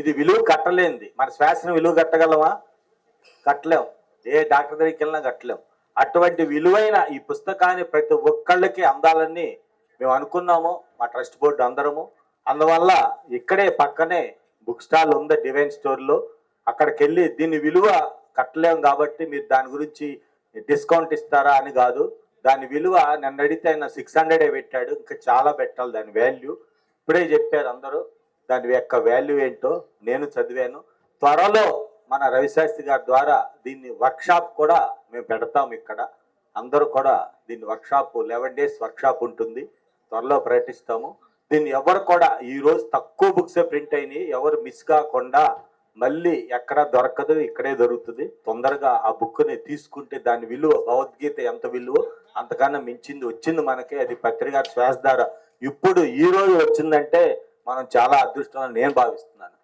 ఇది విలువ కట్టలేంది. మన శ్వాసను విలువ కట్టగలమా? కట్టలేం. ఏ డాక్టర్ దగ్గరికి వెళ్ళినా కట్టలేం. అటువంటి విలువైన ఈ పుస్తకాన్ని ప్రతి ఒక్కళ్ళకి అందాలని మేము అనుకున్నాము, మా ట్రస్ట్ బోర్డు అందరము. అందువల్ల ఇక్కడే పక్కనే బుక్ స్టాల్ ఉంది డివైన్ స్టోర్లో. అక్కడికి వెళ్ళి దీని విలువ కట్టలేం కాబట్టి మీరు దాని గురించి డిస్కౌంట్ ఇస్తారా అని కాదు. దాని విలువ నన్ను అడిగితే ఆయన 600 పెట్టాడు. ఇంకా చాలా పెట్టాలి దాని వాల్యూ. ఇప్పుడే చెప్పారు అందరూ దాని యొక్క వాల్యూ ఏంటో. నేను చదివాను. త్వరలో మన రవిశాస్త్రి గారి ద్వారా దీన్ని వర్క్షాప్ కూడా మేము పెడతాం ఇక్కడ. అందరూ కూడా దీన్ని వర్క్షాప్ 11 days వర్క్షాప్ ఉంటుంది, త్వరలో ప్రకటిస్తాము. దీన్ని ఎవరు కూడా ఈరోజు తక్కువ బుక్సే ప్రింట్ అయినాయి, ఎవరు మిస్ కాకుండా మళ్ళీ ఎక్కడ దొరకదు, ఇక్కడే దొరుకుతుంది. తొందరగా ఆ బుక్ని తీసుకుంటే దాని విలువ, భగవద్గీత ఎంత విలువ అంతకన్నా మించింది వచ్చింది మనకి. అది పత్రిక శ్వాస ద్వారా ఇప్పుడు ఈ రోజు వచ్చిందంటే మనం చాలా అదృష్టం అని నేను భావిస్తున్నాను.